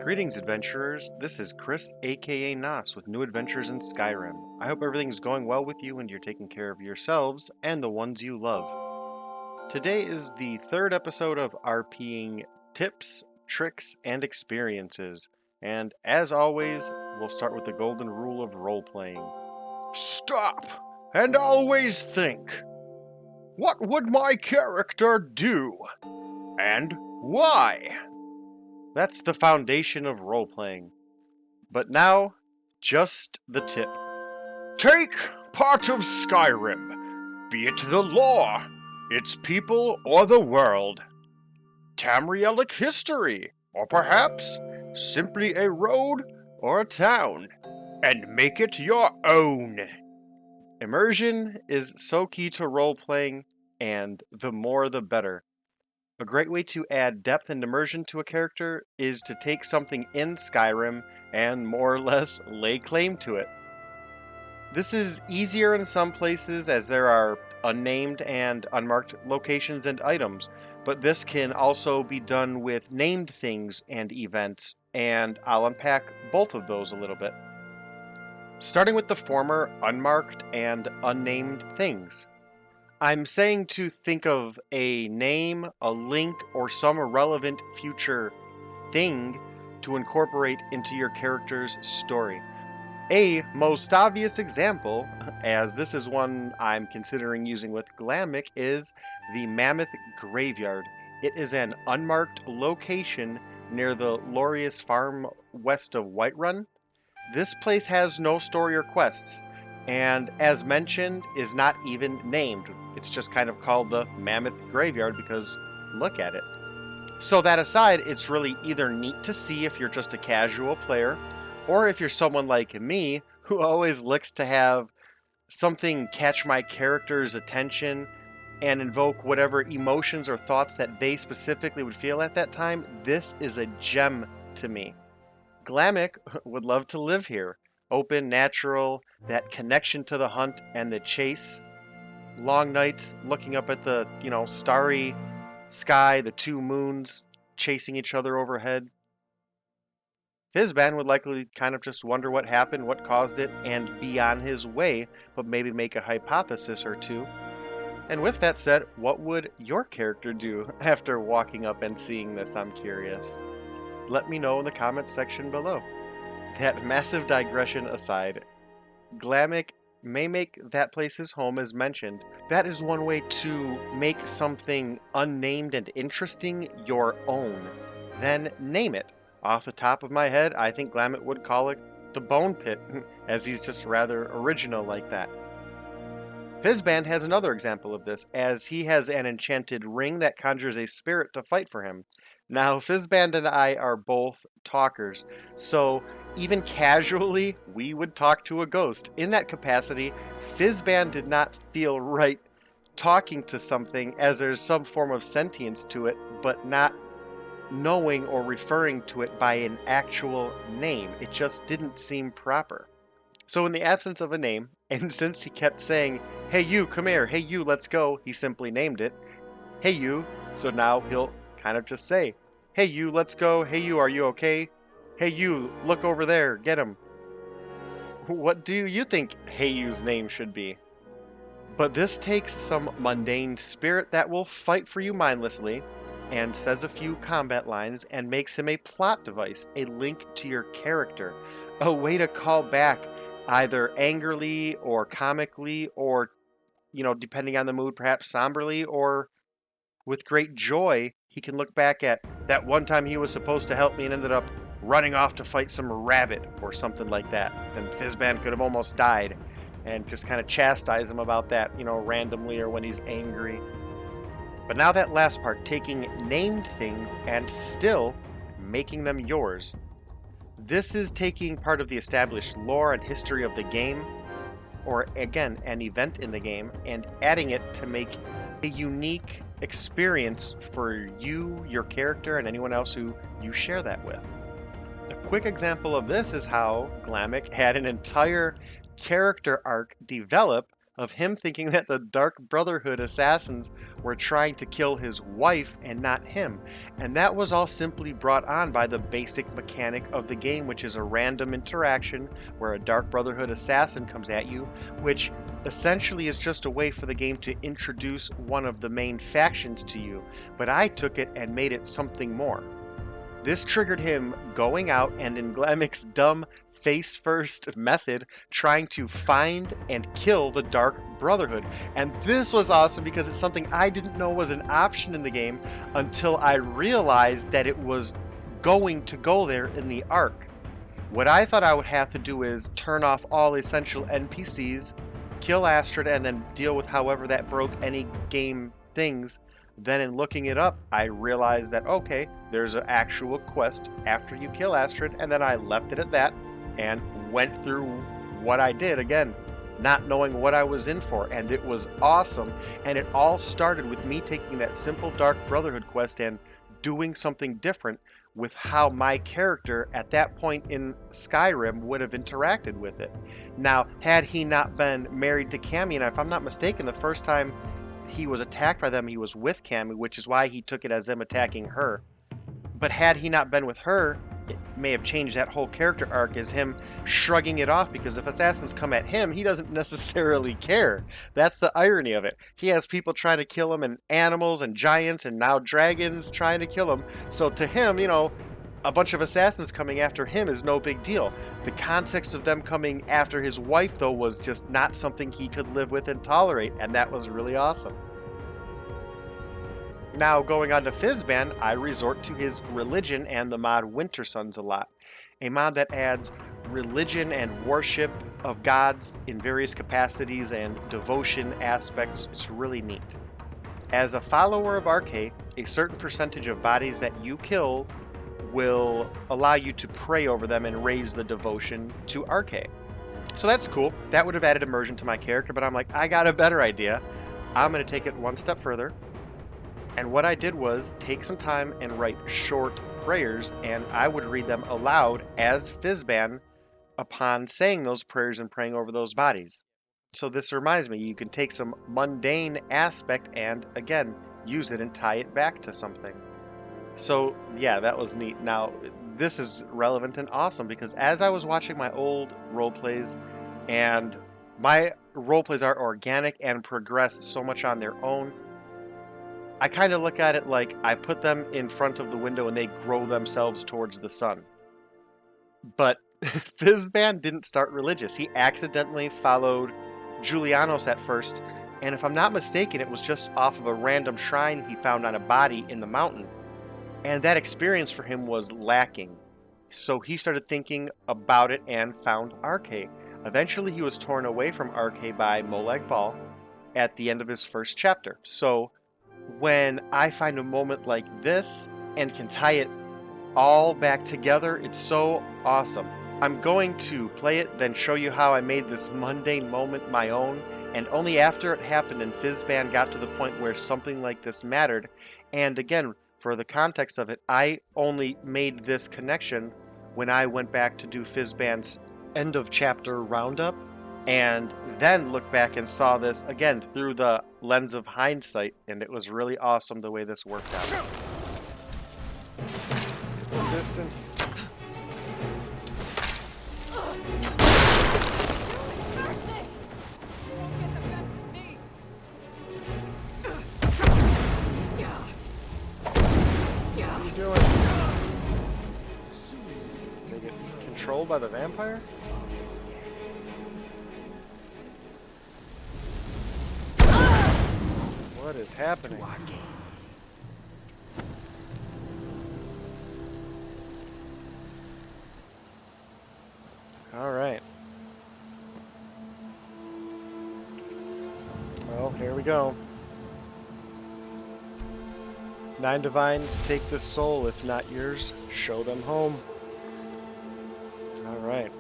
Greetings, adventurers. This is Chris, aka Nos, with new adventures in Skyrim. I hope everything's going well with you and you're taking care of yourselves and the ones you love. Today is the third episode of RPing Tips, Tricks, and Experiences. And as always, we'll start with the golden rule of role playing. Stop and always think. What would my character do? And why? That's the foundation of role-playing. But now, just the tip. Take part of Skyrim, be it the lore, its people, or the world. Tamrielic history, or perhaps simply a road or a town, and make it your own. Immersion is so key to role-playing, and the more the better. A great way to add depth and immersion to a character is to take something in Skyrim and more or less lay claim to it. This is easier in some places as there are unnamed and unmarked locations and items, but this can also be done with named things and events, and I'll unpack both of those a little bit. Starting with the former unmarked and unnamed things. I'm saying to think of a name, a link, or some irrelevant future thing to incorporate into your character's story. A most obvious example, as this is one I'm considering using with Glamic, is the Mammoth Graveyard. It is an unmarked location near the Lorius Farm west of Whiterun. This place has no story or quests, and as mentioned, is not even named. It's just kind of called the Mammoth Graveyard because look at it. So that aside, it's really either neat to see if you're just a casual player, or if you're someone like me who always looks to have something catch my character's attention and invoke whatever emotions or thoughts that they specifically would feel at that time. This is a gem to me. Glamic would love to live here. Open, natural, that connection to the hunt and the chase. Long nights looking up at the, starry sky, the two moons chasing each other overhead. Fizban would likely kind of just wonder what happened, what caused it, and be on his way, but maybe make a hypothesis or two. And with that said, what would your character do after walking up and seeing this? I'm curious. Let me know in the comments section below. That massive digression aside, Glamic may make that place his home as mentioned. That is one way to make something unnamed and interesting your own. Then name it. Off the top of my head, I think Glamic would call it the Bone Pit, as he's just rather original like that. Fizban has another example of this, as he has an enchanted ring that conjures a spirit to fight for him. Now, Fizban and I are both talkers, so even casually, we would talk to a ghost. In that capacity, Fizban did not feel right talking to something as there's some form of sentience to it, but not knowing or referring to it by an actual name. It just didn't seem proper. So in the absence of a name, and since he kept saying, "Hey you, come here, hey you, let's go," he simply named it, "Hey you," so now he'll kind of just say, "Hey you, let's go, hey you, are you okay? Hey you, look over there, get him." What do you think Hey you's name should be? But this takes some mundane spirit that will fight for you mindlessly, and says a few combat lines, and makes him a plot device, a link to your character, a way to call back either angrily or comically, or, depending on the mood, perhaps somberly, or with great joy. He can look back at that one time he was supposed to help me and ended up running off to fight some rabbit or something like that. And Fizban could have almost died, and just kind of chastise him about that, randomly or when he's angry. But now that last part, taking named things and still making them yours. This is taking part of the established lore and history of the game, or again, an event in the game, and adding it to make a unique experience for you, your character, and anyone else who you share that with. A quick example of this is how Glamic had an entire character arc develop of him thinking that the Dark Brotherhood assassins were trying to kill his wife and not him. And that was all simply brought on by the basic mechanic of the game, which is a random interaction where a Dark Brotherhood assassin comes at you, which essentially is just a way for the game to introduce one of the main factions to you. But I took it and made it something more. This triggered him going out and, in Glamic's dumb face-first method, trying to find and kill the Dark Brotherhood. And this was awesome because it's something I didn't know was an option in the game until I realized that it was going to go there in the arc. What I thought I would have to do is turn off all essential NPCs, kill Astrid, and then deal with however that broke any game things. Then in looking it up, I realized that, okay, there's an actual quest after you kill Astrid, and then I left it at that and went through what I did, again, not knowing what I was in for, and it was awesome. And it all started with me taking that simple Dark Brotherhood quest and doing something different with how my character at that point in Skyrim would have interacted with it. Now, had he not been married to Cammy, and if I'm not mistaken, the first time he was attacked by them, he was with Cammy, which is why he took it as them attacking her. But had he not been with her, it may have changed that whole character arc as him shrugging it off, because if assassins come at him, he doesn't necessarily care. That's the irony of it. He has people trying to kill him, and animals and giants and now dragons trying to kill him. So to him, you know, a bunch of assassins coming after him is no big deal. The context of them coming after his wife, though, was just not something he could live with and tolerate, and that was really awesome. Now, going on to Fizban, I resort to his religion and the mod Winter Suns a lot. A mod that adds religion and worship of gods in various capacities and devotion aspects. It's really neat. As a follower of Arcade, a certain percentage of bodies that you kill will allow you to pray over them and raise the devotion to Arcade. So that's cool. That would have added immersion to my character, but I'm like, I got a better idea. I'm going to take it one step further. And what I did was take some time and write short prayers, and I would read them aloud as Fizban upon saying those prayers and praying over those bodies. So this reminds me, you can take some mundane aspect and, again, use it and tie it back to something. So, yeah, that was neat. Now, this is relevant and awesome because as I was watching my old roleplays, and my roleplays are organic and progress so much on their own, I kind of look at it like I put them in front of the window and they grow themselves towards the sun. But Fizban didn't start religious. He accidentally followed Julianos at first, and if I'm not mistaken, it was just off of a random shrine he found on a body in the mountain. And that experience for him was lacking. So he started thinking about it and found Arcade. Eventually he was torn away from Arcade by Molag Bal at the end of his first chapter. So when I find a moment like this and can tie it all back together, it's so awesome. I'm going to play it, then show you how I made this mundane moment my own, and only after it happened and Fizban got to the point where something like this mattered. And again, for the context of it, I only made this connection when I went back to do Fizban's end of chapter roundup, and then looked back and saw this again through the lens of hindsight, and it was really awesome the way this worked out. Resistance. Doing? They get controlled by the vampire? What is happening? Alright. Well, here we go. 9 divines, take this soul. If not yours, show them home. Alright.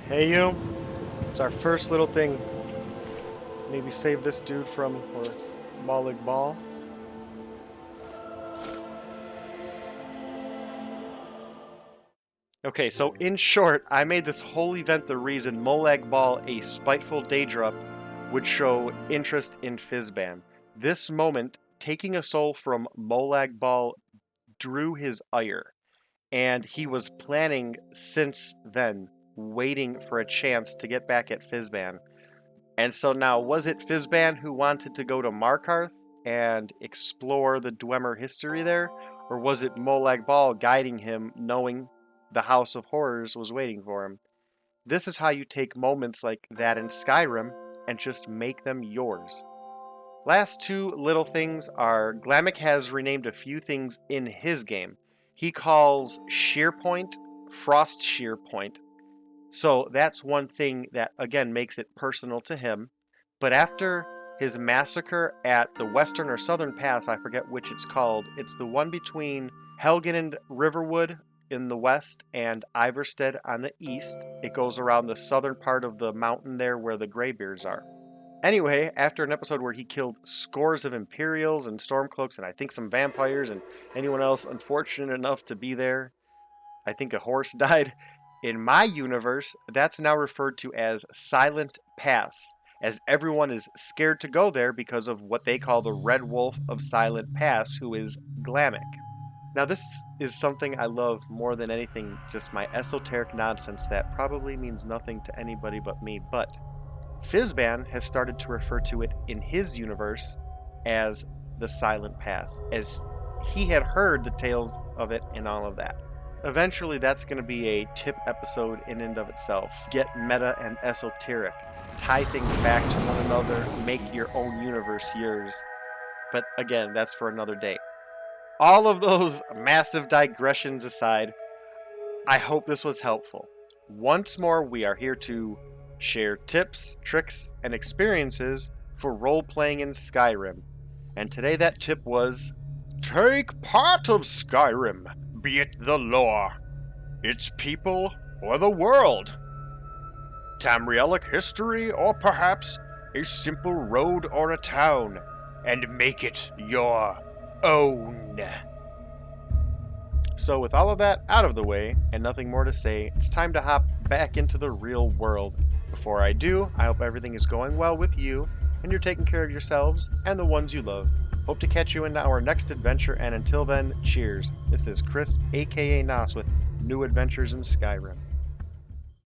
Hey you. It's our first little thing. Maybe save this dude from Molag Bal. Okay, so in short, I made this whole event the reason Molag Bal, a spiteful Daedra, would show interest in Fizban. This moment, taking a soul from Molag Bal, drew his ire, and he was planning since then, waiting for a chance to get back at Fizban. And so now, was it Fizban who wanted to go to Markarth and explore the Dwemer history there? Or was it Molag Bal guiding him, knowing the House of Horrors was waiting for him? This is how you take moments like that in Skyrim and just make them yours. Last two little things are Glamick has renamed a few things in his game. He calls Shearpoint Frost Shearpoint. So that's one thing that, again, makes it personal to him. But after his massacre at the Western or Southern Pass, I forget which it's called, it's the one between Helgen and Riverwood in the west and Iverstead on the east. It goes around the southern part of the mountain there where the Greybeards are. Anyway, after an episode where he killed scores of Imperials and Stormcloaks and I think some vampires and anyone else unfortunate enough to be there, I think a horse died. In my universe, that's now referred to as Silent Pass, as everyone is scared to go there because of what they call the Red Wolf of Silent Pass, who is Glamick. Now, this is something I love more than anything, just my esoteric nonsense that probably means nothing to anybody but me, but Fizban has started to refer to it in his universe as the Silent Pass, as he had heard the tales of it and all of that. Eventually, that's going to be a tip episode in and of itself. Get meta and esoteric. Tie things back to one another. Make your own universe yours. But again, that's for another day. All of those massive digressions aside, I hope this was helpful. Once more, we are here to share tips, tricks, and experiences for role-playing in Skyrim. And today that tip was, take part of Skyrim. Be it the lore, its people, or the world. Tamrielic history, or perhaps a simple road or a town, and make it your own. So with all of that out of the way, and nothing more to say, it's time to hop back into the real world. Before I do, I hope everything is going well with you, and you're taking care of yourselves and the ones you love. Hope to catch you in our next adventure, and until then, cheers. This is Chris, aka Nos, with New Adventures in Skyrim.